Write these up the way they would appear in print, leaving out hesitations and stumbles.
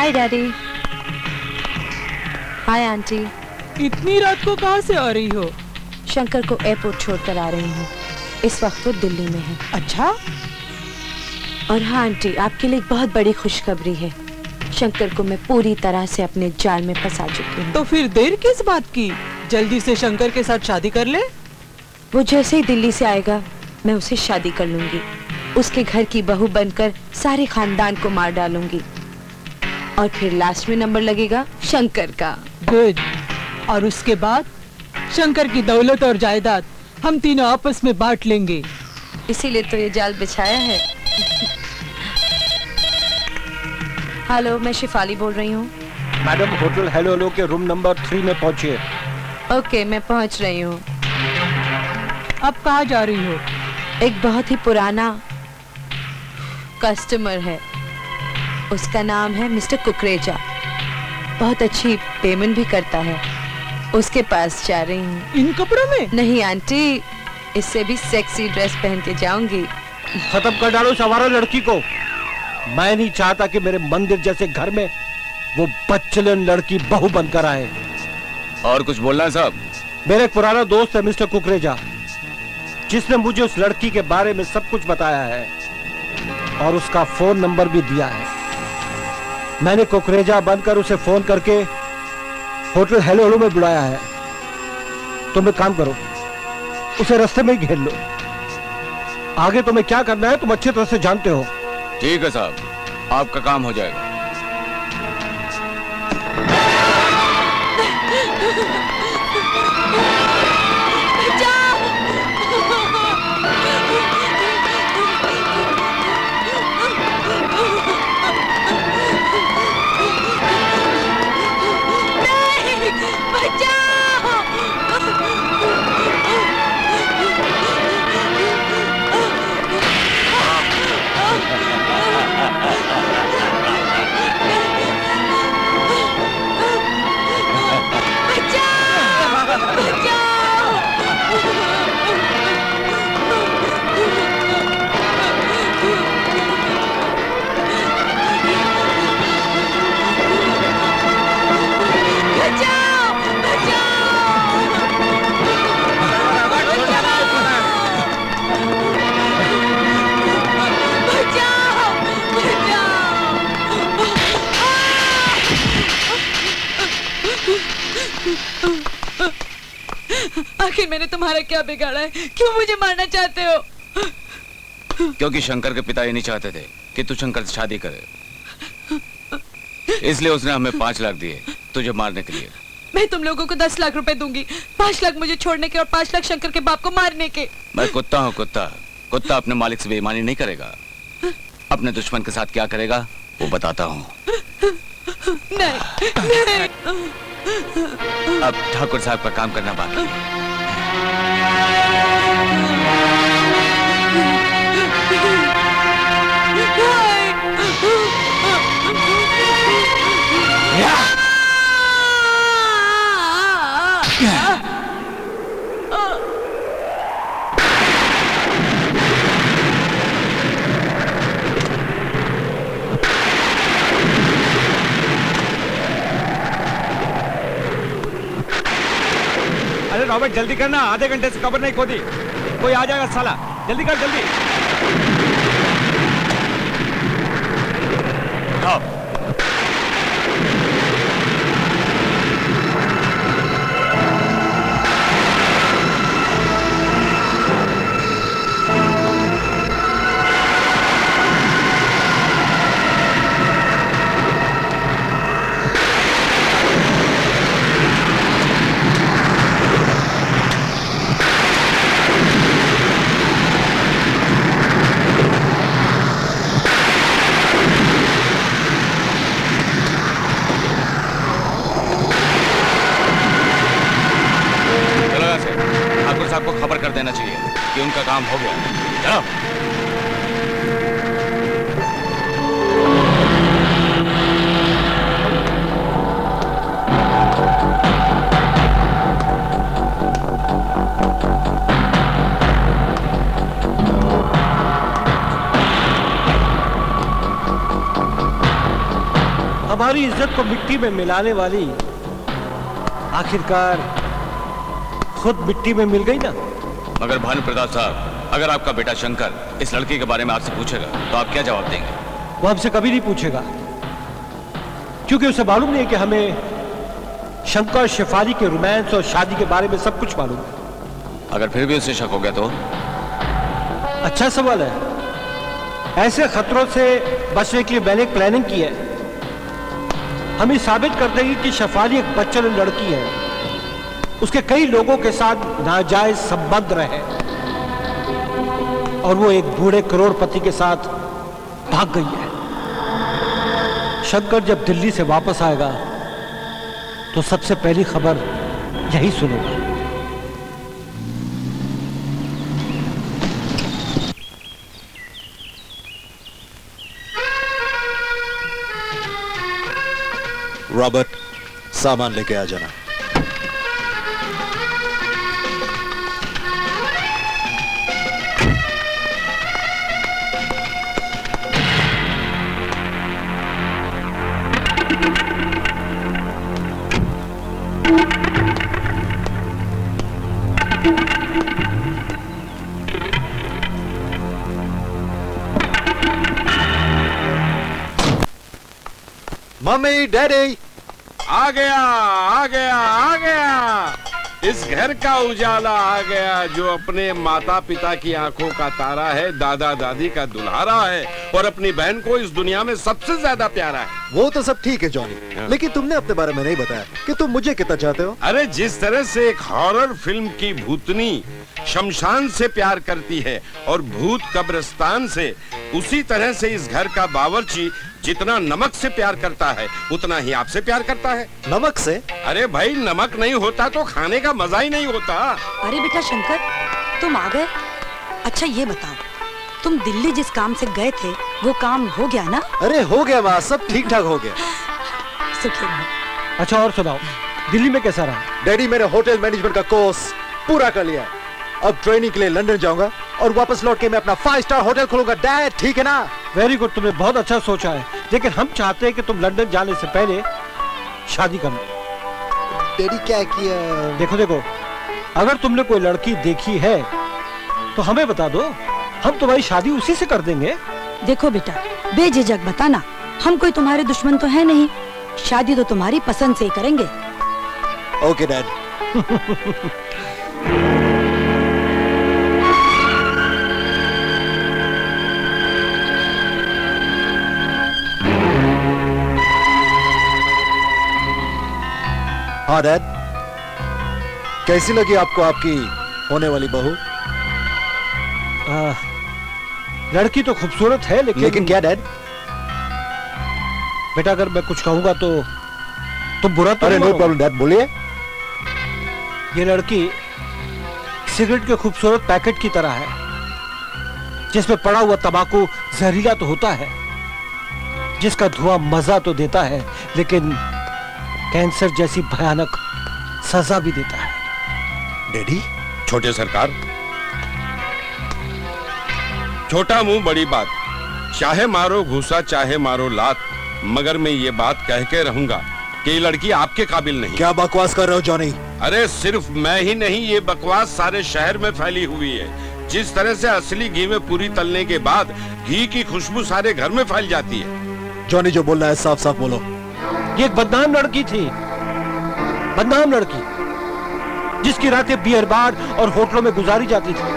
हाय daddy. Hi aunty. इतनी रात को कहाँ से आ रही हो? शंकर को एयरपोर्ट छोड़कर आ रही हूँ। इस वक्त वो दिल्ली में है। अच्छा। और हाँ आंटी, आपके लिए एक बहुत बड़ी खुशखबरी है। शंकर को मैं पूरी तरह से अपने जाल में फंसा चुकी हूँ। तो फिर देर किस बात की? जल्दी से शंकर के साथ शादी कर ले। वो जैसे ही दिल्ली से आएगा मैं उसे शादी कर लूंगी। उसके घर की बहू बनकर सारे खानदान को मार डालूंगी और फिर लास्ट में नंबर लगेगा शंकर का। गुड। और उसके बाद शंकर की दौलत और जायदाद हम तीनों आपस में बांट लेंगे। इसीलिए तो ये जाल बिछाया है। हेलो, मैं शिफाली बोल रही हूँ। मैडम, होटल हेलो हेलो के रूम नंबर 3 में पहुंचिए। ओके, मैं पहुँच रही हूँ। अब कहाँ जा रही हो? एक बहुत ही पुराना कस्टमर है, उसका नाम है मिस्टर कुकरेजा। बहुत अच्छी पेमेंट भी करता है, उसके पास जा रही हूँ। इन कपड़ों में? नहीं आंटी, इससे भी सेक्सी ड्रेस पहन के जाऊंगी। खत्म कर डालो उस आवारा लड़की को। मैं नहीं चाहता कि मेरे मंदिर जैसे घर में वो बच्चलन लड़की बहू बनकर आए। और कुछ बोलना है साहब? मेरा एक पुराना दोस्त है मिस्टर कुकरेजा, जिसने मुझे उस लड़की के बारे में सब कुछ बताया है और उसका फोन नंबर भी दिया है। मैंने कुकरेजा बनकर उसे फोन करके होटल हेलो हेलो में बुलाया है। तुम एक काम करो, उसे रास्ते में ही घेर लो। आगे तुम्हें क्या करना है तुम अच्छी तरह से जानते हो। ठीक है साहब, आपका काम हो जाएगा। आखिर मैंने तुम्हारा क्या बिगाड़ा है? क्यों मुझे मारना चाहते हो? क्योंकि शंकर के पिता ये नहीं चाहते थे कि तू शंकर से शादी करे, इसलिए उसने हमें 5 लाख दिए तुझे मारने के लिए। मैं तुम लोगों को 10 लाख रुपए दूंगी। 5 लाख मुझे छोड़ने के और 5 लाख शंकर के बाप को मारने के। मैं कुत्ता हूँ, कुत्ता। कुत्ता अपने मालिक से बेईमानी नहीं करेगा। अपने दुश्मन के साथ क्या करेगा वो बताता हूँ। नहीं, नहीं। अब ठाकुर साहब का काम करना बाकी है। अरे रॉबर्ट, जल्दी करना, आधे घंटे से कब्र नहीं खोदी। कोई आ जाएगा साला। जल्दी कर, जल्दी। हाँ। को खबर कर देना चाहिए कि उनका काम हो गया। चलो। हमारी इज्जत को मिट्टी में मिलाने वाली आखिरकार खुद मिट्टी में मिल गई ना। मगर भानु प्रताप साहब, अगर आपका बेटा शंकर इस लड़की के बारे में आपसे पूछेगा तो आप क्या जवाब देंगे? वो हमसे कभी नहीं पूछेगा, क्योंकि उसे मालूम नहीं है कि हमें शंकर शेफाली के रोमांस और शादी के बारे में सब कुछ मालूम है। अगर फिर भी उसे शक हो गया तो? अच्छा सवाल है। ऐसे खतरों से बचने के लिए मैंने एक प्लानिंग की है। हम ये साबित कर देंगे कि शेफाली एक बच्चन लड़की है, उसके कई लोगों के साथ नाजायज संबंध रहे और वो एक बूढ़े करोड़पति के साथ भाग गई है। शंकर जब दिल्ली से वापस आएगा तो सबसे पहली खबर यही सुनेगा। रॉबर्ट, सामान लेके आ जाना। मम्मी, डैडी, आ गया आ गया आ गया। इस घर का उजाला आ गया जो अपने माता पिता की आंखों का तारा है, दादा दादी का दुल्हारा है और अपनी बहन को इस दुनिया में सबसे ज्यादा प्यारा है। वो तो सब ठीक है जॉनी, लेकिन तुमने अपने बारे में नहीं बताया कि तुम मुझे कितना चाहते हो। अरे जिस तरह से एक हॉरर फिल्म की भूतनी शमशान से प्यार करती है और भूत कब्रिस्तान से, उसी तरह से इस घर का बावर्ची जितना नमक से प्यार करता है उतना ही आपसे प्यार करता है। नमक से? अरे भाई, नमक नहीं होता तो खाने का मजा ही नहीं होता। अरे बेटा शंकर, तुम आ गए। अच्छा ये बताओ, तुम दिल्ली जिस काम से गए थे वो काम हो गया ना? अरे हो गया माँ, सब ठीक ठाक हो गया। सुखी रहो। अच्छा और सुनाओ, दिल्ली में कैसा रहा? डैडी, मैंने होटल मैनेजमेंट का कोर्स पूरा कर लिया है। अब ट्रेनिंग के लिए लंदन जाऊंगा और वापस लौट के मैं अपना 5 स्टार होटल खोलूंगा। डैड, ठीक है ना? वेरी गुड, तुमने बहुत अच्छा सोचा है, लेकिन हम चाहते हैं कि तुम लंदन जाने से पहले शादी कर लो। डैडी क्या किया? देखो देखो, अगर तुमने कोई लड़की देखी है तो हमें बता दो, हम तुम्हारी शादी उसी से कर देंगे। देखो बेटा, बेझिझक बताना, हम कोई तुम्हारे दुश्मन तो है नहीं, शादी तो तुम्हारी पसंद से ही करेंगे। Okay dad. हाँ डैड, कैसी लगी आपको आपकी होने वाली बहू? लड़की तो खूबसूरत है, लेकिन क्या डैड? बेटा अगर मैं कुछ कहूंगा तो बुरा तो अरे नहीं नो प्रॉब्लम डैड, बोलिए। ये लड़की सिगरेट के खूबसूरत पैकेट की तरह है, जिसमें पड़ा हुआ तंबाकू जहरीला तो होता है, जिसका धुआं मजा तो देता है, लेकिन कैंसर जैसी भयानक सजा भी देता है। डैडी, छोटे सरकार, छोटा मुंह बड़ी बात, चाहे मारो घूसा चाहे मारो लात, मगर मैं ये बात कह के रहूंगा कि ये लड़की आपके काबिल नहीं। क्या बकवास कर रहे हो जॉनी? अरे सिर्फ मैं ही नहीं, ये बकवास सारे शहर में फैली हुई है। जिस तरह से असली घी में पूरी तलने के बाद घी की खुशबू सारे घर में फैल जाती है। जॉनी जो बोल रहा है साफ साफ बोलो। ये एक बदनाम लड़की थी, बदनाम लड़की, जिसकी रातें बियर बार और होटलों में गुजारी जाती थी।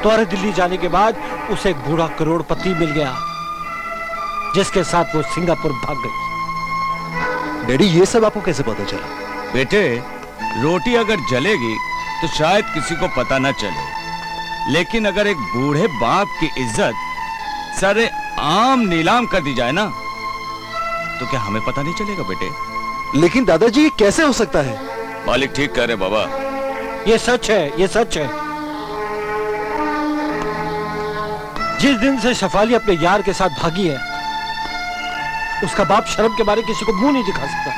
तुम्हारे दिल्ली जाने के बाद उसे एक बूढ़ा करोड़पति मिल गया, जिसके साथ वो सिंगापुर भाग गई। डैडी, ये सब आपको कैसे पता चला? बेटे, रोटी अगर जलेगी तो शायद किसी को पता न चले, लेकिन अगर एक बूढ़े बाप की इज्जत सारे आम नीलाम कर दी जाए ना, तो क्या हमें पता नहीं चलेगा बेटे? लेकिन दादाजी, ये कैसे हो सकता है? मालिक ठीक कह रहे बाबा। ये सच है, ये सच है। जिस दिन से शेफाली अपने यार के साथ भागी है, उसका बाप शर्म के मारे किसी को मुंह नहीं दिखा सकता।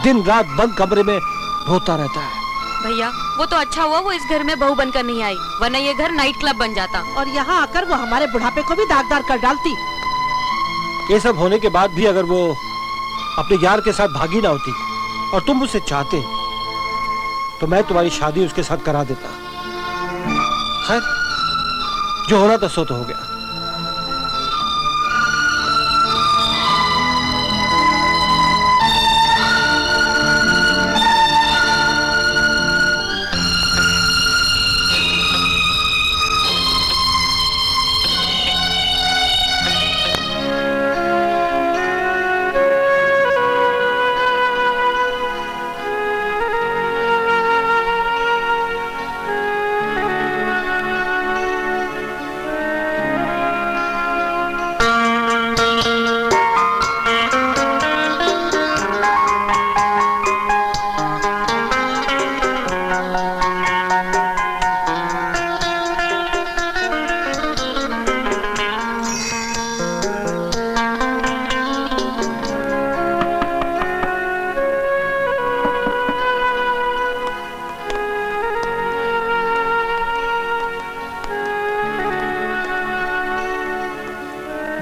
दिन रात बंद कमरे में रोता रहता है। भैया वो तो अच्छा हुआ वो इस घर में बहू बनकर नहीं आई, वरना ये घर नाइट क्लब बन जाता। और यहाँ आकर वो हमारे बुढ़ापे को भी दागदार कर डालती। ये सब होने के बाद भी अगर वो अपने यार के साथ भागी ना होती और तुम मुझसे चाहते तो मैं तुम्हारी शादी उसके साथ करा देता। खैर, जो होना था सो तो हो गया।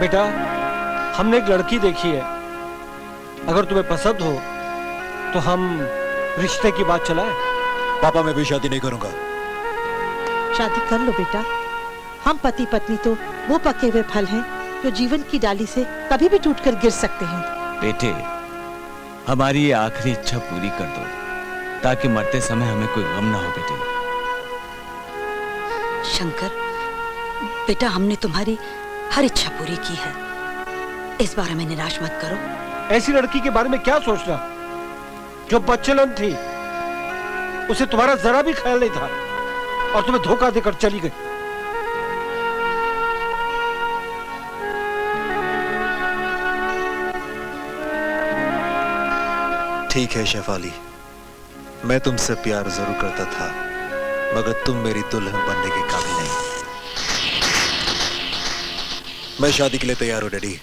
बेटा, हमने एक लड़की देखी है। अगर तुम्हें पसंद हो तो हम रिश्ते की बात चलाएं। पापा, मैं भी शादी नहीं करूंगा। शादी कर लो बेटा। हम पति पत्नी तो वो पके हुए फल हैं जो जीवन की डाली से कभी भी टूटकर गिर सकते हैं। बेटे, हमारी ये आखिरी इच्छा पूरी कर दो ताकि मरते समय हमें कोई गम ना हो। बेटे शंकर, बेटा हमने तुम्हारी हर इच्छा पूरी की है, इस बार हमें निराश मत करो। ऐसी लड़की के बारे में क्या सोचना जो बच्चलन थी, उसे तुम्हारा जरा भी ख्याल नहीं था और तुम्हें धोखा देकर चली गई। ठीक है शेफाली, मैं तुमसे प्यार जरूर करता था, मगर तुम मेरी दुल्हन बनने के काबिल नहीं। मैं शादी के लिए तैयार हूं डैडी।